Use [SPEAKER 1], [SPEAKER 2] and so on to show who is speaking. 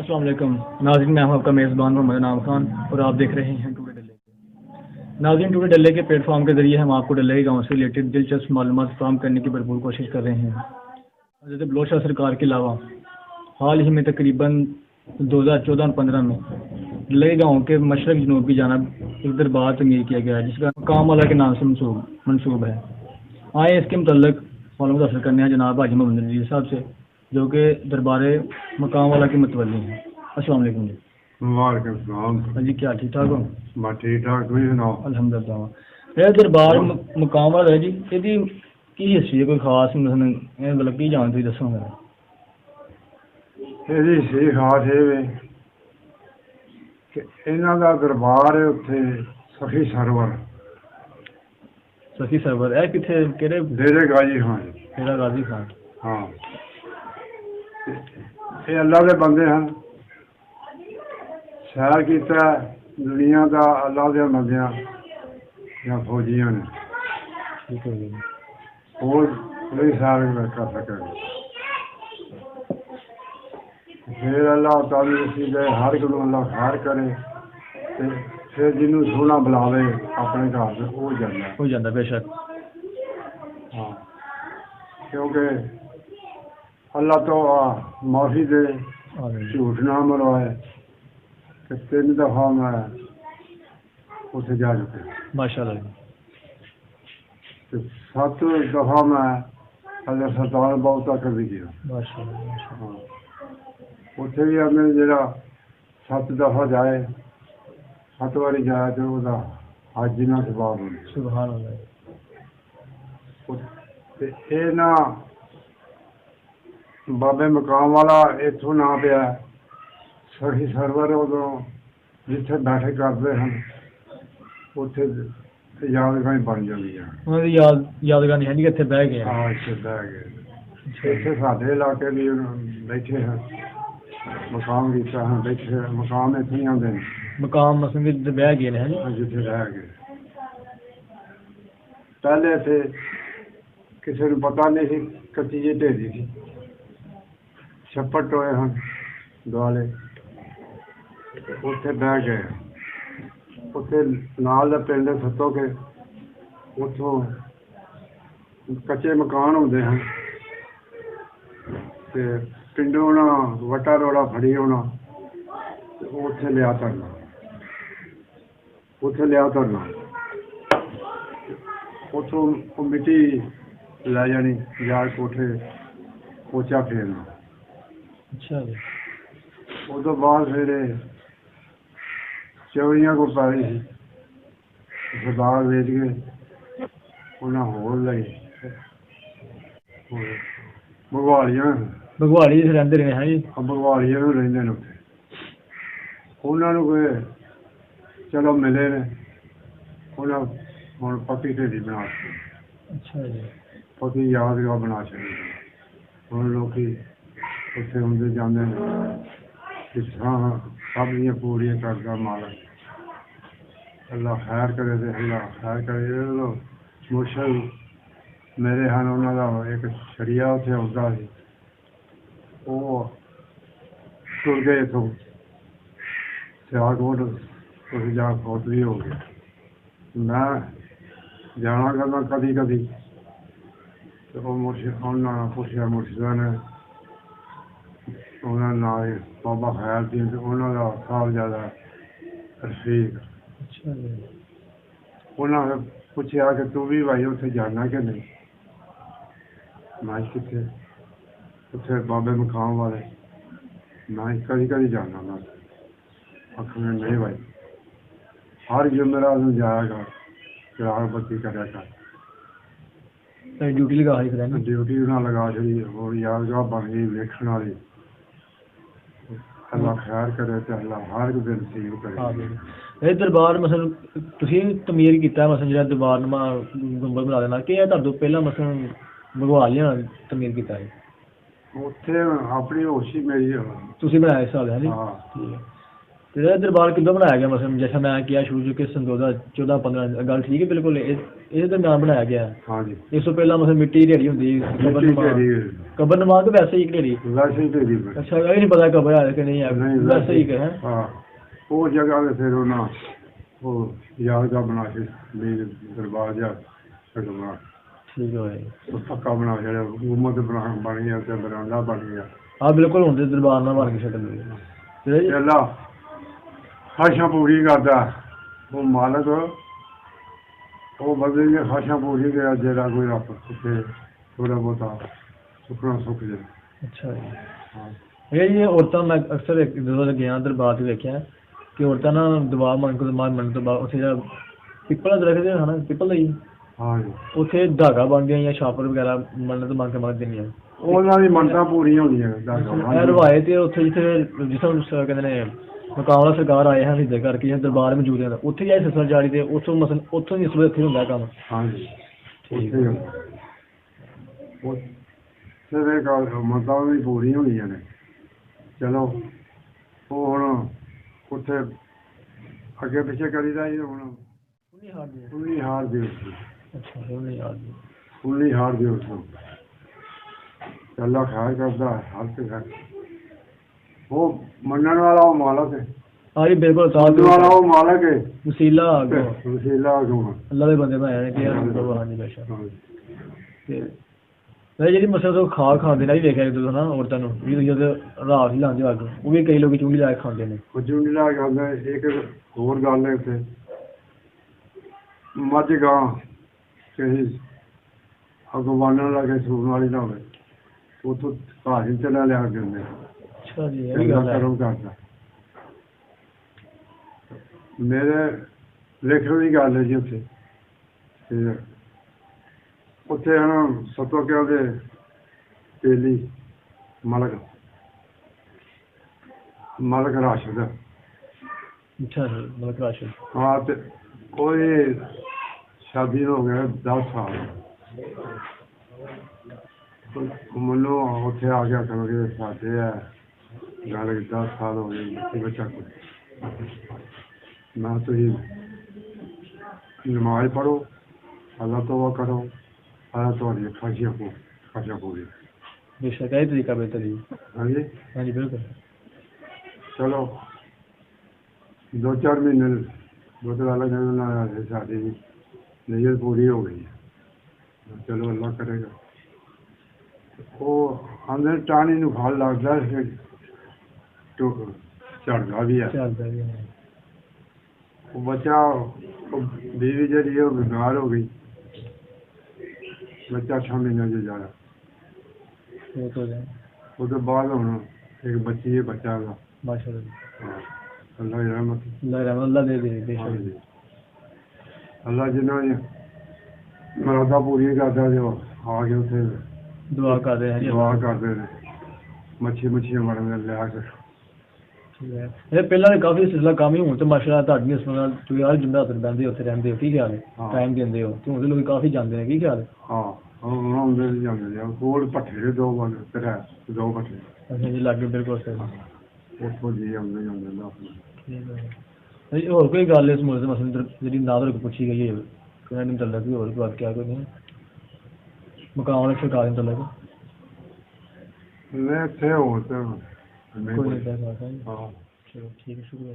[SPEAKER 1] अस्सलाम वालेकुम नाज़रीन, मैं हूं आपका मेज़बान मोहम्मद नाम खान और आप देख रहे हैं टुडे डल्ले। नाज़रीन, टुडे डल्ले के प्लेटफॉर्म के ज़रिए हम आपको डल्ले गांव से रिलेटेड दिलचस्प मालूमात फराहम करने की भरपूर कोशिश कर रहे हैं। हज़रत बलोच शाह सरकार के अलावा हाल ही में तकरीबन 2014-15 में डल्ले गांव के मशरक जनूब की जानब एक दरबार तमीर किया गया है जिसका मकाम वाला के नाम से मनसूब है। आए इसके मुतल्लिक मालूमात हासिल करने हैं जनाब हाजी मोहम्मद नज़ीर साहब से, जो कि दरबार मकाम वाला के मतवली हैं। अस्सलाम वालेकुम जी।
[SPEAKER 2] वालेकुम सलाम।
[SPEAKER 1] हाँ जी, क्या ठीक ठाक हो?
[SPEAKER 2] मैं ठीक ठाक, तुम सुनाओ?
[SPEAKER 1] अल्हम्दुलिल्लाह। यह दरबार मकाम वाला है जी, ਇਹਦੀ ਕੀ ਹਿਸਟਰੀ ਹੈ? ਕੋਈ ਖਾਸ ਮਤਲਬ ਕੀ ਜਾਣ ਤੁਸੀਂ ਦੱਸੋ ਮੈਨੂੰ।
[SPEAKER 2] ਇਹਦੀ ਸੀ ਖਾਸ ਇਹ ਵੇ ਕਿ ਇਹਨਾਂ ਦਾ ਦਰਬਾਰ ਹੈ ਉੱਥੇ ਸਖੀ ਸਰਵਰ
[SPEAKER 1] ਸਖੀ ਸਰਵਰ ਹੈ ਕਿੱਥੇ, ਕਿਹੜੇ?
[SPEAKER 2] ਡੇਰੇ ਗਾਜੀ ਖਾਨ।
[SPEAKER 1] ਡੇਰਾ ਗਾਜ਼ੀ ਖਾਨ।
[SPEAKER 2] ਹਾਂ, ਇਹ ਅੱਲਾ ਦੇ ਬੰਦੇ ਹਨ। ਸੈਰ ਕੀਤਾ ਦੁਨੀਆ ਦਾ ਅੱਲਾ ਦੇ ਬੰਦਿਆਂ ਜਾਂ ਫੌਜੀਆਂ ਨੇ,
[SPEAKER 1] ਠੀਕ ਹੈ ਜੀ।
[SPEAKER 2] ਹੋਰ ਕੋਈ ਸੈਰ ਨਹੀਂ ਕਰ ਸਕੇ। ਫਿਰ ਅੱਲਾਹ ਤਾਲਾ ਉਸੀ ਦੇ ਹਰ ਇੱਕ ਨੂੰ ਅੱਲਾਹ ਖੈਰ ਕਰੇ ਤੇ ਫਿਰ ਜਿਹਨੂੰ ਸੋਹਣਾ ਬੁਲਾਵੇ ਆਪਣੇ ਘਰ ਤੇ ਉਹ ਜਾਂਦਾ।
[SPEAKER 1] ਹੋ ਜਾਂਦਾ ਬੇਸ਼ੱਕ।
[SPEAKER 2] ਹਾਂ, ਕਿਉਂਕਿ ਅੱਲਾਹ ਤੋਂ ਮਾਫੀ ਦੇ, ਝੂਠ ਨਾ ਮਰਵਾਏ। کہ 3 دفعہ میں اسے جا چکے
[SPEAKER 1] ماشاءاللہ جی۔
[SPEAKER 2] 7 دفعہ میں اللہ سلطان بہت کر دیا
[SPEAKER 1] ماشاءاللہ۔
[SPEAKER 2] ہاں، اتنے بھی ہمیں جڑا 7 دفعہ جائے 7 باری جایا تو وہ حج نہ سباب ہونے۔
[SPEAKER 1] سبحان اللہ۔
[SPEAKER 2] یہ نہ بابے مقام والا اتوں نہ پیا سخی سرور ادو جتھے بیٹھے کرتے ہیں اتنے یادگار بن جاتی ہے۔
[SPEAKER 1] انہوں نے یادگار نہیں ہے کہ اتنے بہ گئے۔
[SPEAKER 2] ہاں، اتنے بہ گئے۔ اتنے سارے علاقے بھی بیٹھے ہیں، مقام کیتا ہے، بیٹھے مقام اتنے آتے ہیں،
[SPEAKER 1] مقام مثلا بہ گئے ہیں
[SPEAKER 2] جتنے رہ گئے۔ پہلے تھے کسی کو پتا نہیں سی، کچی جی ڈیری تھی، چھپڑ ٹوئے ہیں دوالے، اتنے بہ گئے۔ اتنے نال پنڈ ستو کے اتوں کچے مکان ہوتے ہیں، پنڈوں نہ وٹا روڑا فڑی ہونا، اتنے لیا ترنا، اتوں مٹی لے جانی جا کوٹھے پوچا پھیرنا۔
[SPEAKER 1] اچھا جی۔
[SPEAKER 2] ادو بعد پھر چوریاں کو پائی سی، سردار ویچ گئے، انہیں ہور لائی بگوالیاں
[SPEAKER 1] بگواڑی رہتے رہے ہیں جی۔
[SPEAKER 2] بگوالیاں بھی رہتے ہیں اتنے۔ انہوں نے کوئی چلو ملے نے، انہیں ہوں پکی ڈیری بنا چکی۔
[SPEAKER 1] اچھا جی۔
[SPEAKER 2] پکی یادگار بنا چکی۔ ہوں لوگ اتنے آتے جانے ہاں سب دیا پوریا کرتا مالک، اللہ خیر کرے تو اللہ خیر کرے۔ مرشد میرے ہیں، انہوں کا ایک شریعہ اتنے آتا سی، وہ ٹر گئے اتوں سیالکوٹ، اس جا فوت بھی ہو گیا۔ میں جانا کرنا کدی کدی تو وہ مرشد انہوں نے پوچھا، مرشدہ نے انہوں نے نام بابا خیر دین، انہوں کا صاحب زیادہ رفیق۔
[SPEAKER 1] اچھا جی۔
[SPEAKER 2] انہوں نے پوچھا کہ تو بھی بھائی اتنے جانا کہ نہیں؟ میں کتنے اتنے بابے مقام والے، میں کدی کدی جانا۔ میں آخر نہیں بھائی، ہر جمعرات میں جایا کر، چراغ بتی کریا کر،
[SPEAKER 1] ڈیوٹی لگا لی پھر؟
[SPEAKER 2] ڈیوٹی نہ لگا چڑی، اور یادگار بن گئی ویکھن والی۔ اللہ خیر کرے تو اللہ ہر ایک دن نصیب کرے۔
[SPEAKER 1] یہ دربار مثلا تسی تعمیر کیتا ہے، مثلا جہاں دربار نما گنبد بنا دینا کہ تھوڑے پہلا مثلا بگوالیاں تعمیر کیتا ہے؟
[SPEAKER 2] اتنے اپنی ہوشی میری
[SPEAKER 1] تسی بنایا اس حال ہے جی؟
[SPEAKER 2] ہاں۔
[SPEAKER 1] ٹھیک ہے۔ تو तेरा दरबार कितना बनाया गया, मतलब जैसा मैं किया शुरू के सन 2014-15 गल ठीक है बिल्कुल, इस दरम्यान बनाया गया है।
[SPEAKER 2] हाँ जी,
[SPEAKER 1] इस तो पहला मतलब मिट्टी ढेरी होंगी, कबरनुमा तो वैसे ही ढेरी।
[SPEAKER 2] वैसे ही ढेरी पे।
[SPEAKER 1] अच्छा, ये नहीं पता कबर है कि नहीं है, वैसे ही है।
[SPEAKER 2] हाँ, वो जगह पे फिर उन्हें वो यादगार बना के भी दरबार जा बना,
[SPEAKER 1] ठीक है भाई,
[SPEAKER 2] तो पक्का बना छड़िया, हुकूमत बन गया ते बरांडा बन गया।
[SPEAKER 1] हाँ बिल्कुल होंगे दरबार ना बन के छड़े
[SPEAKER 2] चला खाशां पूरी करदा वो मालक, वो बंदे दी खाशां पूरी गया जेड़ा कोई रब उसे थोड़ा बहुता सुखना सुख जाए।
[SPEAKER 1] अच्छा जी।
[SPEAKER 2] हाँ
[SPEAKER 1] ये औरतां मैं अक्सर एक दो गया दरबार से देखा कि औरतां ना दुआ मन तो बाद उत्थे पिपल का दरख्त है ना, पिपल का ही
[SPEAKER 2] हाँ जी,
[SPEAKER 1] ਉੱਥੇ ਧਾਗਾ ਬੰਨ੍ਹਦੀਆਂ ਜਾਂ ਛਾਪਰ ਵਗੈਰਾ ਮੰਨਤ ਮੰਗ ਕੇ ਮੰਗਦੇ ਨੇ।
[SPEAKER 2] ਉਹਨਾਂ ਦੀ ਮੰਨਤਾਂ ਪੂਰੀਆਂ ਹੁੰਦੀਆਂ
[SPEAKER 1] ਇਹ ਰਵਾਇਤ ਹੈ ਉੱਥੇ ਜਿੱਥੇ ਜਿੱਥੋਂ ਕਹਿੰਦੇ ਨੇ ਮੁਕਾਬਲਾ ਸਰਕਾਰ ਆਏ ਹਨ ਹਿੱਦੇ ਕਰਕੇ ਜਾਂ ਦਰਬਾਰ ਮੌਜੂਦ ਹੈ ਉੱਥੇ ਜਾਈ ਸਸਰ ਜਾਰੀ ਤੇ ਉੱਥੋਂ ਮਸਲ ਉੱਥੋਂ ਹੀ ਇਸ ਵੇਲੇ ਇੱਥੇ ਹੁੰਦਾ ਕੰਮ।
[SPEAKER 2] ਹਾਂਜੀ
[SPEAKER 1] ਠੀਕ
[SPEAKER 2] ਹੈ, ਉੱਥੇ ਦੇ ਗੱਲ ਮੰਨਤਾਂ ਵੀ ਪੂਰੀਆਂ ਹੁੰਦੀਆਂ ਨੇ। ਚਲੋ ਉਹ ਹੁਣ ਉੱਥੇ ਅੱਗੇ ਪਿੱਛੇ ਕਰੀਦਾ ਜੀ, ਹੁਣ ਉਨੀ ਹਾਰ ਦੇ ਉੱਤੇ
[SPEAKER 1] ਅੱਛਾ ਉਨੀ ਹਾਰ ਦੀ
[SPEAKER 2] ਉਨੀ ਹਾਰ ਦੇ ਉੱਤੇ ਅੱਲਾ ਖੈਰ ਕਰਦਾ ਹਰ ਤੇ ਹੈ। ਉਹ ਮੰਨਣ ਵਾਲਾ ਉਹ ਮਾਲਕ ਹੈ।
[SPEAKER 1] ਹਾਂ ਜੀ ਬਿਲਕੁਲ,
[SPEAKER 2] ਮੰਨਣ ਵਾਲਾ ਉਹ ਮਾਲਕ ਹੈ।
[SPEAKER 1] ਵਸੀਲਾ
[SPEAKER 2] ਵਸੀਲਾ ਕਿਉਂ
[SPEAKER 1] ਅੱਲਾ ਦੇ ਬੰਦੇ ਬਣਾਏ ਨੇ ਕਿ ਹਾਂਜੀ ਬੇਸ਼ੱਕ। ਤੇ ਜਿਹੜੀ ਮਸਲ ਤੋਂ ਖਾਂਦੇ ਨੇ ਵੀ ਵੇਖਿਆ ਜਦੋਂ ਨਾ ਔਰਤਾਂ ਨੂੰ ਵੀ ਜਦੋਂ ਰਾਤ ਹੀ ਲਾਉਂਦੇ ਅੱਗ, ਉਹ ਵੀ ਕਈ ਲੋਕ ਚੁੰਗੀ ਲਾ ਕੇ ਖਾਂਦੇ ਨੇ।
[SPEAKER 2] ਉਹ ਚੁੰਗੀ ਲਾ ਕੇ ਖਾਂਦੇ। ਇੱਕ ਹੋਰ ਗੱਲ ਹੈ ਉੱਥੇ ਮੱਝ ਗਾਂ ਕਹੀ ਅਗਵਾਨਾਂ ਲਾ ਕੇ ਸੂਣ ਵਾਲੀ ਨਾ ਹੋਵੇ, ਉੱਥੋਂ ਘਾਹ ਹੀ ਚਲਾ ਲਿਆ ਕੇ ਦਿੰਦੇ।
[SPEAKER 1] ਅੱਛਾ ਜੀ, ਇਹ ਵੀ ਗੱਲ ਹੈ।
[SPEAKER 2] ਕਰਦਾ ਮੇਰੇ ਲਿਖਣ ਦੀ ਗੱਲ ਹੈ ਜੀ ਉੱਥੇ। ਤੇ ਉੱਥੇ ਹਨ ਸਤੋ ਕਿਹਾ ਦੇ ਤੇਲੀ ਮਲਕ ਰਾਸ਼ਦ।
[SPEAKER 1] ਅੱਛਾ ਜੀ, ਮਲਕ ਰਾਸ਼ਦ।
[SPEAKER 2] ਹਾਂ, ਤੇ ਕੋਈ ਸ਼ਾਦੀ ਹੋ ਗਿਆ 10 ਸਾਲ, ਮੈਨੂੰ ਉੱਥੇ ਆ ਗਿਆ ਕਰੋਗੇ ਸਾਡੇ ਹੈ ਗੱਲ 10 ਸਾਲ ਹੋ ਗਏ ਬੱਚਾ ਕੋਲ। ਮੈਂ ਤੁਸੀਂ ਨਮਾਜ਼ ਪੜ੍ਹੋ, ਅੱਲਾ ਤੋਬਾ ਕਰੋ, ਅੱਲਾ ਤੁਹਾਡੀ ਖਾਸ਼ੀਆਂ ਪੂਰੀ।
[SPEAKER 1] ਬੇਸ਼ੱਕ ਇਹ ਤਰੀਕਾ ਬਿਹਤਰ ਜੀ।
[SPEAKER 2] ਹਾਂਜੀ
[SPEAKER 1] ਹਾਂਜੀ ਬਿਲਕੁਲ।
[SPEAKER 2] ਚਲੋ 2-4 ਮਹੀਨੇ ਕਹਿੰਦੇ ਸਾਡੀ ਨੀਅਤ ਪੂਰੀ ਹੋ ਗਈ। ਚਲੋ ਅੱਲਾ ਕਰੇਗਾ। ਉਹ ਅੰਦਰ ਟਾਣੀ ਨੂੰ ਫਲ ਲੱਗਦਾ ਫਿਰ ਝੜਦਾ ਵੀ ਹੈ। ਉਹ ਬੱਚਾ ਬੀਵੀ ਜਿਹੜੀ ਉਹ ਬਿਮਾਰ ਹੋ ਗਈ, ਬੱਚਾ 6 ਮਹੀਨੇ ਚ ਜਾਇਆ। ਉਹ ਤੋਂ ਬਾਅਦ ਹੁਣ ਇੱਕ ਬੱਚੀ ਹੈ, ਬੱਚਾ ਦਾ ਮਾਸ਼ਾਅੱਲਾ। ਅੱਲਾ ਦੀ ਰਹਿਮਤ, ਅੱਲਾ ਦੇ ਦੇ। ਅੱਲਾ ਜਿਨ੍ਹਾਂ ਦੀ ਮੁਰਾਦਾਂ ਪੂਰੀਆਂ ਕਰਦਾ ਜੋ ਆ ਕੇ ਉੱਥੇ ਦੁਆ ਕਰਦੇ ਨੇ। ਮੱਛੀਆਂ ਮਰਨ ਲਿਆ ਕੇ।
[SPEAKER 1] ਇਹ ਪਹਿਲਾਂ ਤਾਂ ਕਾਫੀ ਸਿਲਸਿਲਾ ਕੰਮ ਹੀ, ਹੁਣ ਤੇ ਮਾਸ਼ਾਅੱਲਾ ਤੁਹਾਡੀ ਇਸ ਨਾਲ ਤੁਸੀਂ ਹਰ ਜੁਮੇ ਹੱਥ ਬਹਿੰਦੇ ਉੱਥੇ ਰਹਿੰਦੇ ਹੋ, ਕੀ ਖਿਆਲ ਹੈ? ਟਾਈਮ ਦਿੰਦੇ ਹੋ ਤੇ ਹੁਣ ਦੇ ਲੋਕ ਕਾਫੀ ਜਾਂਦੇ ਨੇ, ਕੀ ਖਿਆਲ ਹੈ?
[SPEAKER 2] ਹਾਂ ਆਉਂਦੇ ਜਾਂਦੇ ਨੇ। ਕੋਲ ਭੱਠੇ ਦੇ 2 ਭੱਠੇ।
[SPEAKER 1] ਅੱਛਾ ਜੀ, ਲਾਗੇ ਬਿਲਕੁਲ ਸਹੀ।
[SPEAKER 2] ਉੱਥੋਂ ਜੀ ਆਉਂਦੇ
[SPEAKER 1] ਹੋਰ ਕੋਈ ਗੱਲ ਇਸ ਮੁੱਦੇ ਮਸਲੇ ਜਿਹੜੀ ਨਾ ਤੁਹਾਡੇ ਕੋਲ ਪੁੱਛੀ ਗਈ ਹੈ ਕਿਹਨਾਂ ਨੇ ਮਤਲਬ ਕਿ ਹੋਰ ਕੋਈ ਵਾਕਿਆ ਕੋਈ ਨਹੀਂ ਮੁਕਾਮ ਵਾਲੇ ਸਰਕਾਰ ਨੇ ਮਤਲਬ
[SPEAKER 2] ਮੈਂ ਇੱਥੇ ਹੋਰ ਤਾਂ
[SPEAKER 1] ਕੋਈ ਨਹੀਂ। ਹਾਂ
[SPEAKER 2] ਹਾਂ
[SPEAKER 1] ਚਲੋ ਠੀਕ ਹੈ, ਸ਼ੁਕਰੀਆ।